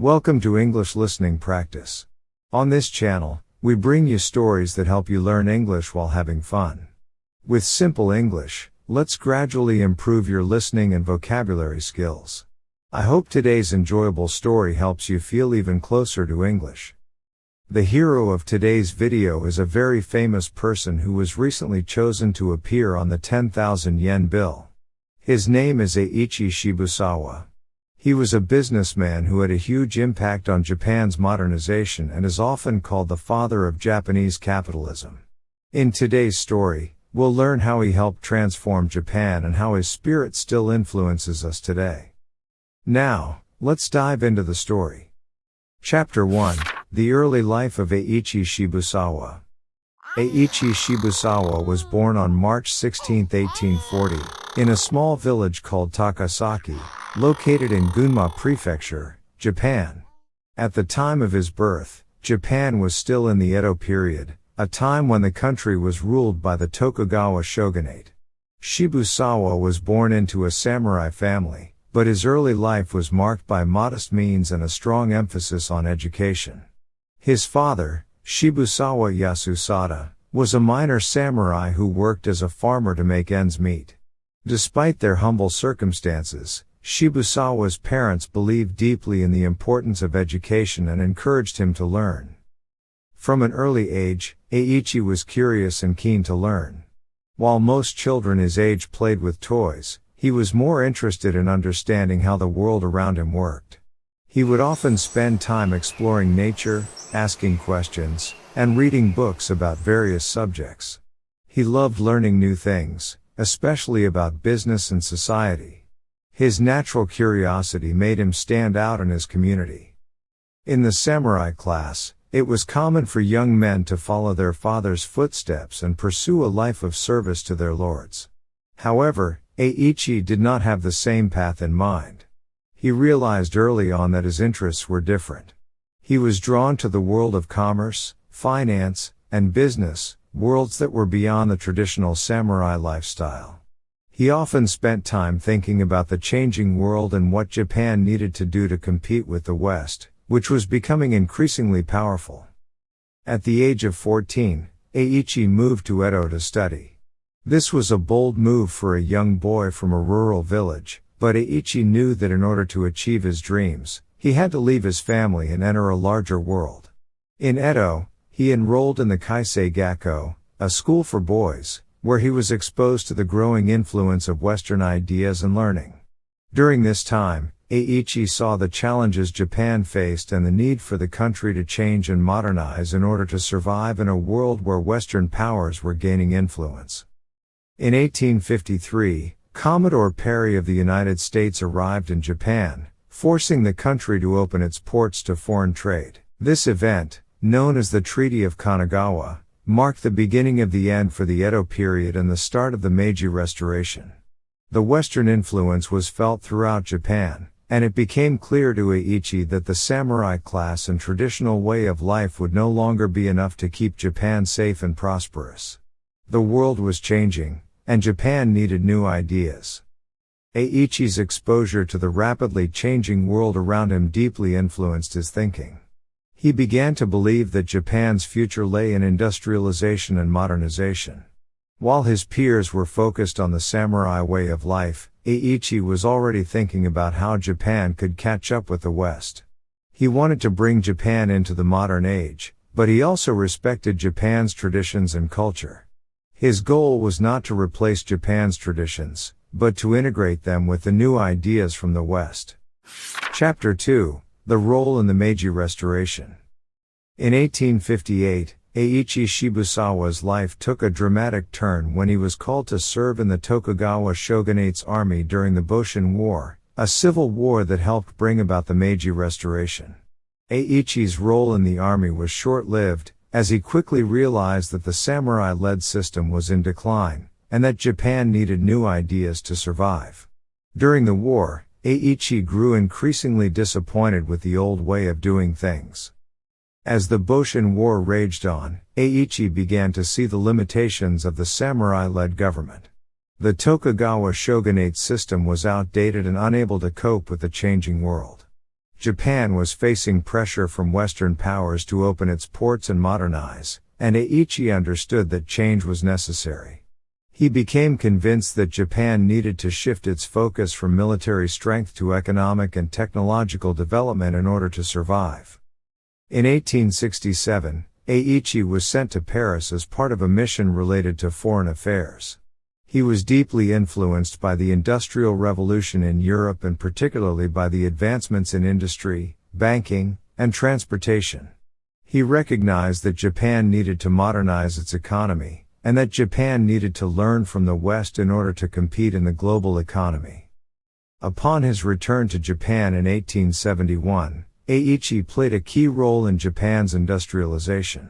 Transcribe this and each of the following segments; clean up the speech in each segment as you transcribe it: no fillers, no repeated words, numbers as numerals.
Welcome to English Listening Practice. On this channel, we bring you stories that help you learn English while having fun. With simple English, let's gradually improve your listening and vocabulary skills. I hope today's enjoyable story helps you feel even closer to English. The hero of today's video is a very famous person who was recently chosen to appear on the 10,000 yen bill. His name is Eiichi Shibusawa. He was a businessman who had a huge impact on Japan's modernization and is often called the father of Japanese capitalism. In today's story, we'll learn how he helped transform Japan and how his spirit still influences us today. Now, let's dive into the story. Chapter 1: The Early Life of Eiichi Shibusawa. Eiichi Shibusawa was born on March 16, 1840, in a small village called Takasaki, located in Gunma Prefecture, Japan. At the time of his birth, Japan was still in the Edo period, a time when the country was ruled by the Tokugawa shogunate. Shibusawa was born into a samurai family, but his early life was marked by modest means and a strong emphasis on education. His father, Shibusawa Yasusada, was a minor samurai who worked as a farmer to make ends meet. Despite their humble circumstances, Shibusawa's parents believed deeply in the importance of education and encouraged him to learn. From an early age, Eiichi was curious and keen to learn. While most children his age played with toys, he was more interested in understanding how the world around him worked. He would often spend time exploring nature, asking questions, and reading books about various subjects. He loved learning new things, especially about business and society. His natural curiosity made him stand out in his community. In the samurai class, it was common for young men to follow their father's footsteps and pursue a life of service to their lords. However, Eiichi did not have the same path in mind. He realized early on that his interests were different. He was drawn to the world of commerce, finance, and business, worlds that were beyond the traditional samurai lifestyle. He often spent time thinking about the changing world and what Japan needed to do to compete with the West, which was becoming increasingly powerful. At the age of 14, Eiichi moved to Edo to study. This was a bold move for a young boy from a rural village, but Eiichi knew that in order to achieve his dreams, he had to leave his family and enter a larger world. In Edo, he enrolled in the Kaisei Gakko, a school for boys, where he was exposed to the growing influence of Western ideas and learning. During this time, Eiichi saw the challenges Japan faced and the need for the country to change and modernize in order to survive in a world where Western powers were gaining influence. In 1853, Commodore Perry of the United States arrived in Japan, forcing the country to open its ports to foreign trade. This event, known as the Treaty of Kanagawa, marked the beginning of the end for the Edo period and the start of the Meiji Restoration. The Western influence was felt throughout Japan, and it became clear to Eiichi that the samurai class and traditional way of life would no longer be enough to keep Japan safe and prosperous. The world was changing, and Japan needed new ideas. Eiichi's exposure to the rapidly changing world around him deeply influenced his thinking. He began to believe that Japan's future lay in industrialization and modernization. While his peers were focused on the samurai way of life, Eiichi was already thinking about how Japan could catch up with the West. He wanted to bring Japan into the modern age, but he also respected Japan's traditions and culture. His goal was not to replace Japan's traditions, but to integrate them with the new ideas from the West. Chapter 2: The Role in the Meiji Restoration. In 1858, Eiichi Shibusawa's life took a dramatic turn when he was called to serve in the Tokugawa shogunate's army during the Boshin War, a civil war that helped bring about the Meiji Restoration. Eiichi's role in the army was short-lived, as he quickly realized that the samurai-led system was in decline, and that Japan needed new ideas to survive. During the war, Eiichi grew increasingly disappointed with the old way of doing things. As the Boshin War raged on, Eiichi began to see the limitations of the samurai-led government. The Tokugawa shogunate system was outdated and unable to cope with the changing world. Japan was facing pressure from Western powers to open its ports and modernize, and Eiichi understood that change was necessary. He became convinced that Japan needed to shift its focus from military strength to economic and technological development in order to survive. In 1867, Eiichi was sent to Paris as part of a mission related to foreign affairs. He was deeply influenced by the Industrial Revolution in Europe and particularly by the advancements in industry, banking, and transportation. He recognized that Japan needed to modernize its economy, and that Japan needed to learn from the West in order to compete in the global economy. Upon his return to Japan in 1871, Eiichi played a key role in Japan's industrialization.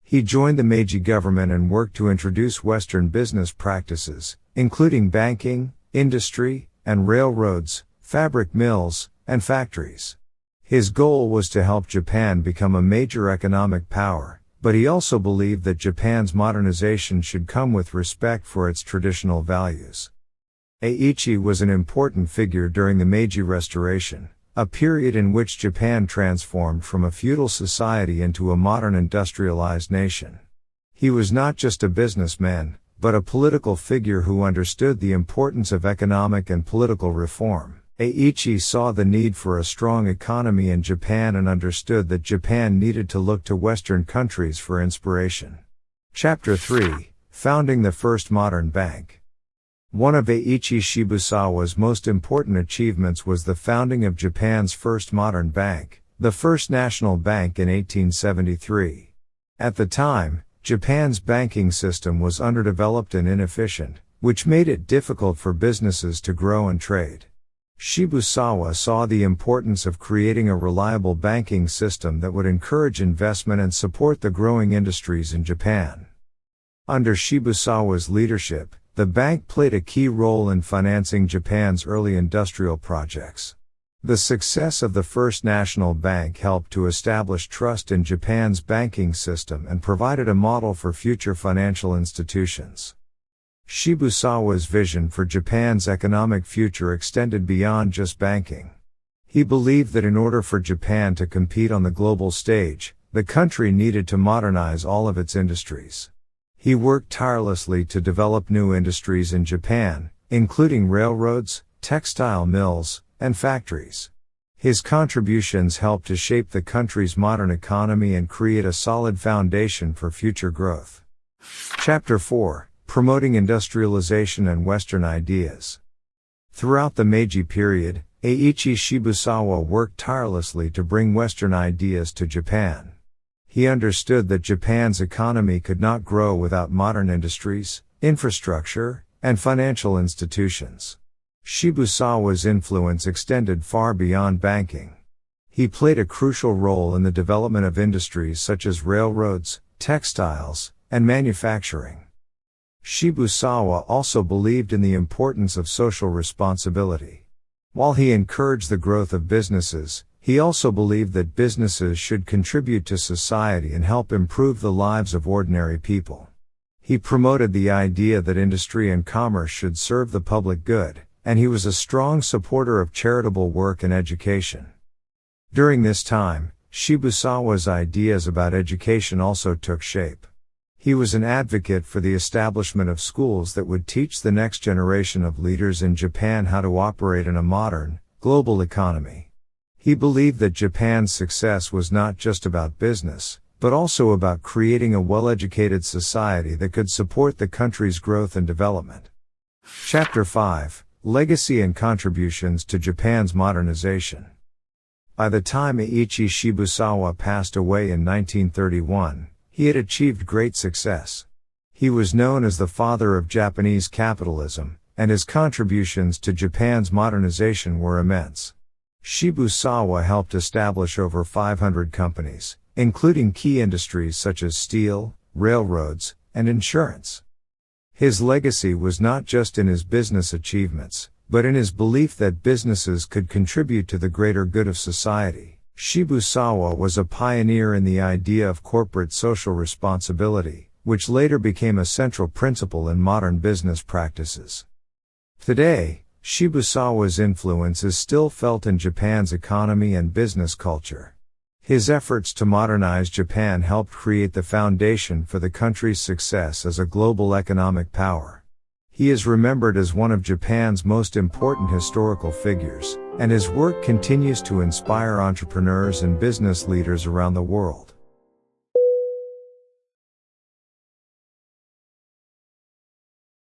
He joined the Meiji government and worked to introduce Western business practices, including banking, industry, and railroads, fabric mills, and factories. His goal was to help Japan become a major economic power, but he also believed that Japan's modernization should come with respect for its traditional values. Eiichi was an important figure during the Meiji Restoration, a period in which Japan transformed from a feudal society into a modern industrialized nation. He was not just a businessman, but a political figure who understood the importance of economic and political reform. Eiichi saw the need for a strong economy in Japan and understood that Japan needed to look to Western countries for inspiration. Chapter 3: Founding the First Modern Bank. One of Eiichi Shibusawa's most important achievements was the founding of Japan's first modern bank, the First National Bank in 1873. At the time, Japan's banking system was underdeveloped and inefficient, which made it difficult for businesses to grow and trade. Shibusawa saw the importance of creating a reliable banking system that would encourage investment and support the growing industries in Japan. Under Shibusawa's leadership, the bank played a key role in financing Japan's early industrial projects. The success of the First National Bank helped to establish trust in Japan's banking system and provided a model for future financial institutions. Shibusawa's vision for Japan's economic future extended beyond just banking. He believed that in order for Japan to compete on the global stage, the country needed to modernize all of its industries. He worked tirelessly to develop new industries in Japan, including railroads, textile mills, and factories. His contributions helped to shape the country's modern economy and create a solid foundation for future growth. Chapter 4: Promoting Industrialization and Western Ideas. Throughout the Meiji period, Eiichi Shibusawa worked tirelessly to bring Western ideas to Japan. He understood that Japan's economy could not grow without modern industries, infrastructure, and financial institutions. Shibusawa's influence extended far beyond banking. He played a crucial role in the development of industries such as railroads, textiles, and manufacturing. Shibusawa also believed in the importance of social responsibility. While he encouraged the growth of businesses, he also believed that businesses should contribute to society and help improve the lives of ordinary people. He promoted the idea that industry and commerce should serve the public good, and he was a strong supporter of charitable work and education. During this time, Shibusawa's ideas about education also took shape. He was an advocate for the establishment of schools that would teach the next generation of leaders in Japan how to operate in a modern, global economy. He believed that Japan's success was not just about business, but also about creating a well-educated society that could support the country's growth and development. Chapter 5: Legacy and Contributions to Japan's Modernization. By the time Eiichi Shibusawa passed away in 1931, he had achieved great success. He was known as the father of Japanese capitalism, and his contributions to Japan's modernization were immense. Shibusawa helped establish over 500 companies, including key industries such as steel, railroads, and insurance. His legacy was not just in his business achievements, but in his belief that businesses could contribute to the greater good of society. Shibusawa was a pioneer in the idea of corporate social responsibility, which later became a central principle in modern business practices. Today, Shibusawa's influence is still felt in Japan's economy and business culture. His efforts to modernize Japan helped create the foundation for the country's success as a global economic power. He is remembered as one of Japan's most important historical figures, and his work continues to inspire entrepreneurs and business leaders around the world.